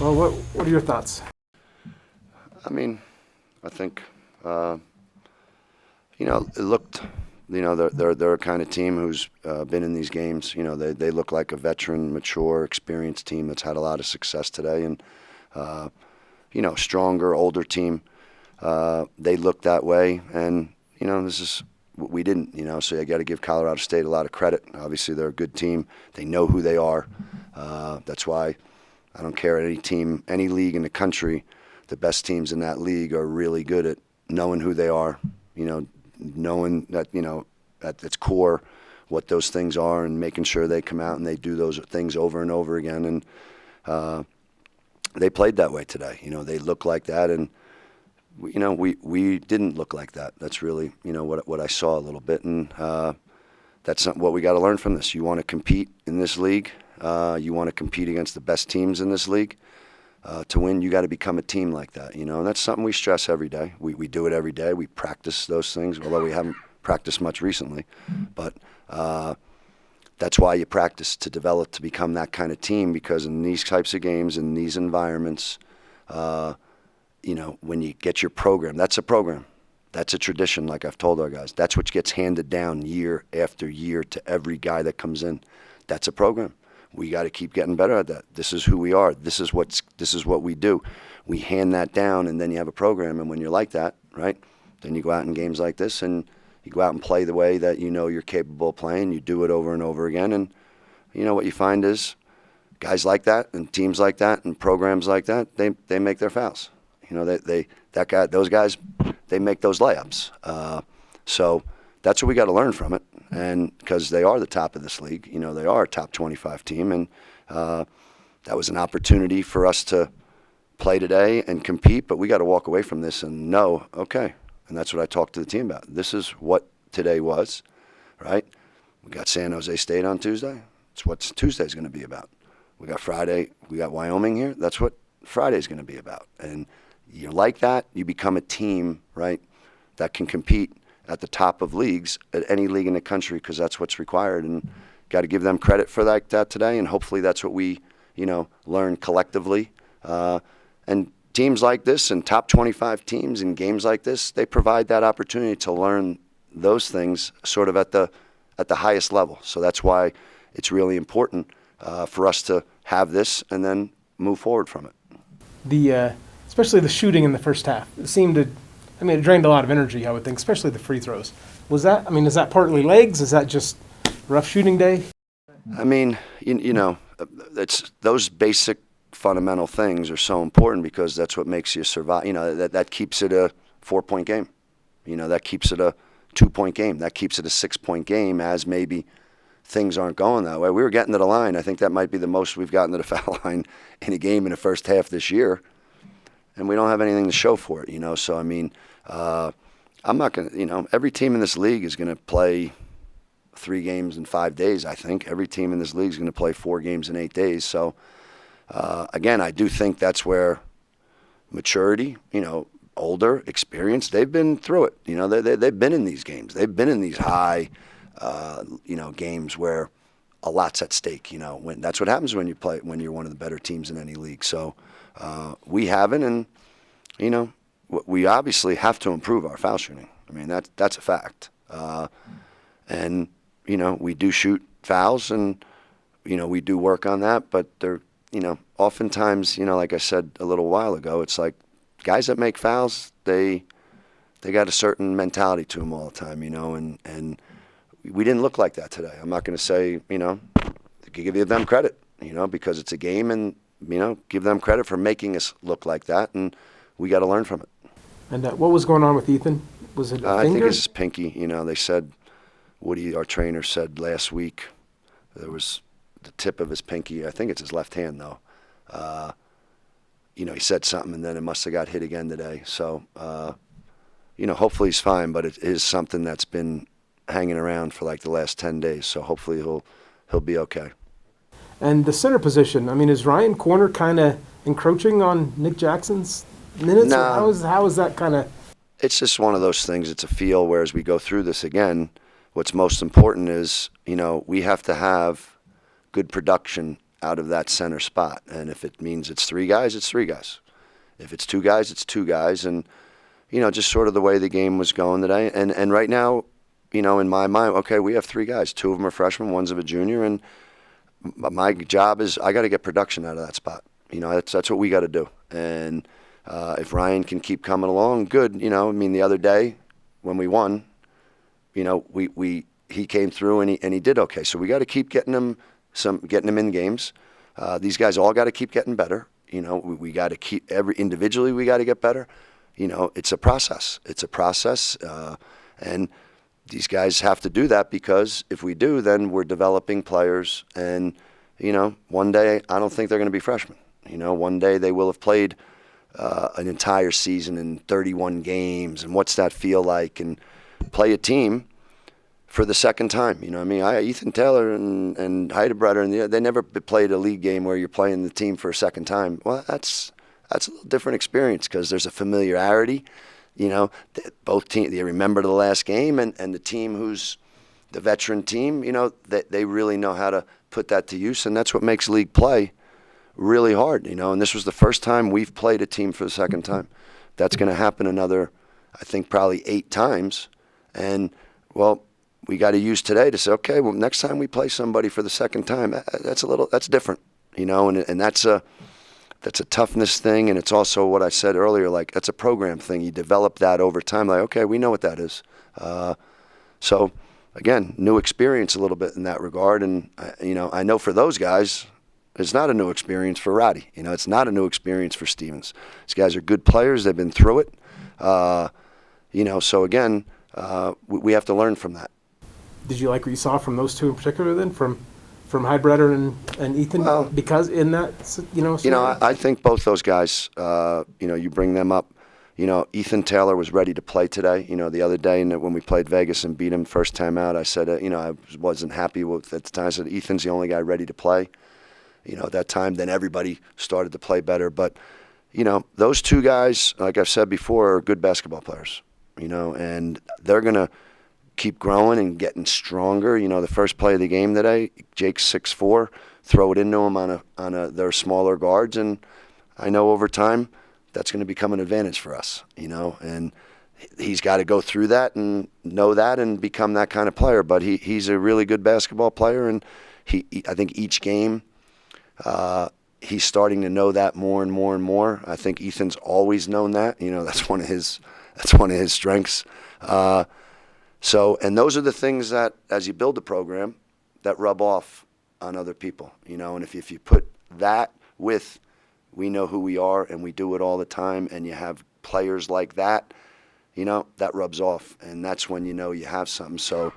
Well, what are your thoughts? I mean, I think, it looked, they're a kind of team who's been in these games. They look like a veteran, mature, experienced team that's had a lot of success today, and stronger, older team. They look that way, and this is we didn't. So I got to give Colorado State a lot of credit. Obviously, they're a good team. They know who they are. That's why I don't care any team, any league in the country. The best teams in that league are really good at knowing who they are. Knowing that at its core what those things are, and making sure they come out and they do those things over and over again. And they played that way today. They look like that, and we didn't look like that. That's really what I saw a little bit, and that's what we got to learn from this. You want to compete in this league. You want to compete against the best teams in this league. To win, you got to become a team like that, and that's something we stress every day. We do it every day. We practice those things, although we haven't practiced much recently. But that's why you practice, to develop, to become that kind of team, because in these types of games, in these environments, when you get your program, that's a program. That's a tradition, like I've told our guys. That's what gets handed down year after year to every guy that comes in. That's a program. We got to keep getting better at that. This is who we are. This is what we do. We hand that down, and then you have a program. And when you're like that, right, then you go out in games like this, and you go out and play the way that you're capable of playing. You do it over and over again, and what you find is guys like that, and teams like that, and programs like that, they make their fouls. Those guys, they make those layups. So that's what we got to learn from it. And because they are the top of this league, they are a top 25 team, and that was an opportunity for us to play today and compete. But we got to walk away from this and know, okay, and that's what I talked to the team about. This is what today was, right? We got San Jose State on Tuesday. It's what Tuesday's going to be about. We got Friday. We got Wyoming here. That's what Friday's going to be about. And you're like that, you become a team, right, that can compete at the top of leagues, at any league in the country, because that's what's required. And got to give them credit for that today, and hopefully that's what we, learn collectively. And teams like this, and top 25 teams in games like this, they provide that opportunity to learn those things sort of at the highest level. So that's why it's really important for us to have this and then move forward from it. Especially the shooting in the first half, it seemed to. It drained a lot of energy, I would think, especially the free throws. Is that partly legs? Is that just rough shooting day? It's those basic fundamental things are so important, because that's what makes you survive. That keeps it a 4-point game. That keeps it a 2-point game. That keeps it a 6-point game, as maybe things aren't going that way. We were getting to the line. I think that might be the most we've gotten to the foul line in a game in the first half this year. And we don't have anything to show for it, So, I'm not going to, every team in this league is going to play 3 games in 5 days, I think. Every team in this league is going to play 4 games in 8 days. So, again, I do think that's where maturity, older, experience, they've been through it. They've been in these games. They've been in these high, games where a lot's at stake, that's what happens when you're one of the better teams in any league. So, we haven't, and we obviously have to improve our foul shooting. That's a fact. And we do shoot fouls, and we do work on that. But they're oftentimes like I said a little while ago, it's like guys that make fouls, they got a certain mentality to them all the time, and we didn't look like that today. I'm not going to say give them credit, because it's a game, and give them credit for making us look like that, and we got to learn from it. And what was going on with Ethan? Was it a I finger? think it's his pinky. They said, Woody, our trainer, said last week there was the tip of his pinky. I think it's his left hand, though. He said something, and then it must have got hit again today. So, hopefully he's fine, but it is something that's been hanging around for like the last 10 days. So hopefully he'll be okay. And the center position, is Ryan Corner kind of encroaching on Nick Jackson's minutes? No. Or how is that kind of? It's just one of those things. It's a feel, where as we go through this again, what's most important is, we have to have good production out of that center spot. And if it means it's 3 guys, it's 3 guys. If it's 2 guys, it's 2 guys. And, just sort of the way the game was going today. And right now, in my mind, okay, we have 3 guys. 2 of them are freshmen, one's of a junior. And my job is I got to get production out of that spot. That's what we got to do. And if Ryan can keep coming along, good. The other day when we won, he came through and he did okay. So we got to keep getting him in games. These guys all got to keep getting better. We got to keep individually. We got to get better. It's a process. And these guys have to do that, because if we do, then we're developing players. And one day I don't think they're going to be freshmen. One day they will have played an entire season in 31 games, and what's that feel like? And play a team for the second time. Ethan Taylor and Heidebretter, and they never played a league game where you're playing the team for a second time. Well, that's a little different experience, because there's a familiarity. Both teams, they remember the last game, and the team who's the veteran team, they really know how to put that to use, and that's what makes league play really hard. And this was the first time we've played a team for the second time. That's going to happen another, I think, probably 8 times. And, well, we got to use today to say, okay, well, next time we play somebody for the second time, that's different, and that's a toughness thing. And it's also what I said earlier, like, that's a program thing. You develop that over time. Like, okay, we know what that is. So, again, new experience a little bit in that regard. And, I know for those guys, it's not a new experience for Roddy. It's not a new experience for Stevens. These guys are good players. They've been through it. So, again, we have to learn from that. Did you like what you saw from those 2 in particular then, from Heidebretter and Ethan? Well, because in that, I think both those guys, you bring them up. Ethan Taylor was ready to play today. The other day when we played Vegas and beat him first time out, I said, I wasn't happy with at the time. I said, Ethan's the only guy ready to play. At that time, then everybody started to play better. But, those 2 guys, like I've said before, are good basketball players, and they're going to keep growing and getting stronger. The first play of the game today, Jake's 6'4", throw it into him on their smaller guards, and I know over time that's going to become an advantage for us, and he's got to go through that and know that and become that kind of player. But he's a really good basketball player, and I think each game he's starting to know that more and more and more. I think Ethan's always known that. That's one of his strengths. And those are the things that, as you build a program, that rub off on other people, and if you put that with, we know who we are and we do it all the time, and you have players like that, that rubs off, and that's when you have something. So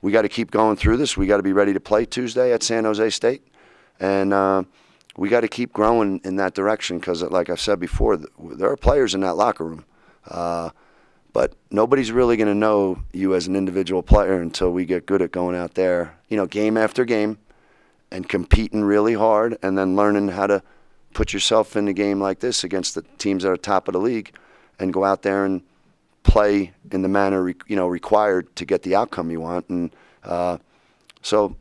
we got to keep going through this. We got to be ready to play Tuesday at San Jose State, and we got to keep growing in that direction, because, like I've said before, there are players in that locker room. But nobody's really going to know you as an individual player until we get good at going out there, game after game, and competing really hard, and then learning how to put yourself in a game like this against the teams that are top of the league, and go out there and play in the manner required to get the outcome you want. And so,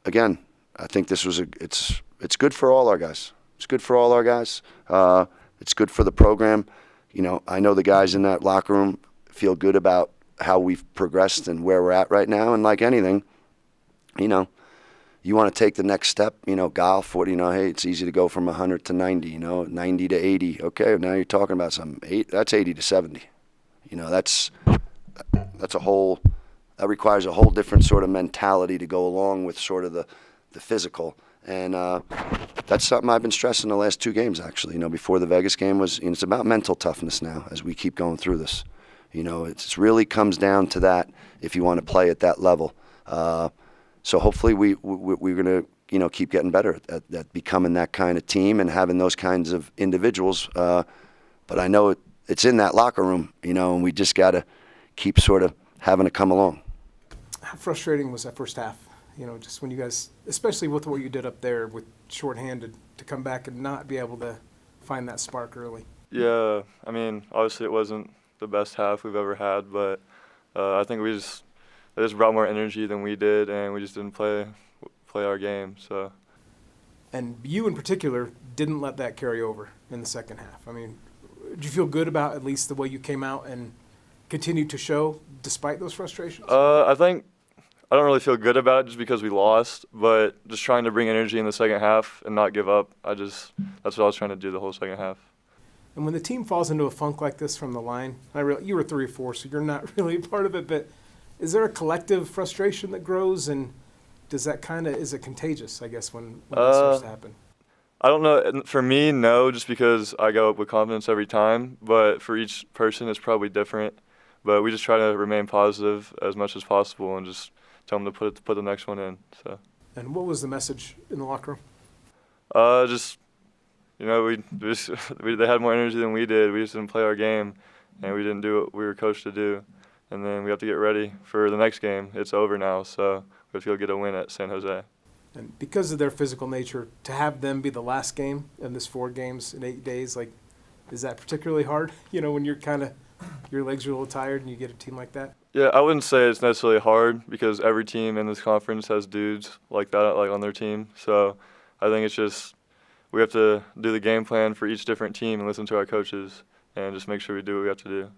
again, I think this was it's good for all our guys. It's good for all our guys. It's good for the program. I know the guys in that locker room feel good about how we've progressed and where we're at right now. And like anything, you want to take the next step, golf, hey, it's easy to go from 100 to 90, 90 to 80. Okay, now you're talking about that's 80 to 70. That requires a whole different sort of mentality to go along with sort of the physical. And that's something I've been stressing the last 2 games, actually. Before the Vegas game it's about mental toughness now as we keep going through this. It really comes down to that if you want to play at that level. So hopefully we're going to keep getting better at becoming that kind of team and having those kinds of individuals. But I know it's in that locker room, and we just got to keep sort of having to come along. How frustrating was that first half? Just when you guys, especially with what you did up there with shorthanded, to come back and not be able to find that spark early. Yeah, obviously it wasn't the best half we've ever had, but I think they just brought more energy than we did, and we just didn't play our game. So And you in particular didn't let that carry over in the second half. I mean, did you feel good about at least the way you came out and continued to show despite those frustrations? I think I don't really feel good about it just because we lost, but just trying to bring energy in the second half and not give up. That's what I was trying to do the whole second half. And when the team falls into a funk like this from the line, you were 3 or 4, so you're not really a part of it, but is there a collective frustration that grows, and is it contagious, I guess, when that starts to happen? I don't know. For me, no, just because I go up with confidence every time, but for each person, it's probably different. But we just try to remain positive as much as possible and just tell them to put the next one in. So. And what was the message in the locker room? Just they had more energy than we did. We just didn't play our game, and we didn't do what we were coached to do. And then we have to get ready for the next game. It's over now, so we have to go get a win at San Jose. And because of their physical nature, to have them be the last game in this 4 games in 8 days, is that particularly hard? When your legs are a little tired and you get a team like that? Yeah, I wouldn't say it's necessarily hard because every team in this conference has dudes like that, on their team. So I think it's just we have to do the game plan for each different team and listen to our coaches and just make sure we do what we have to do.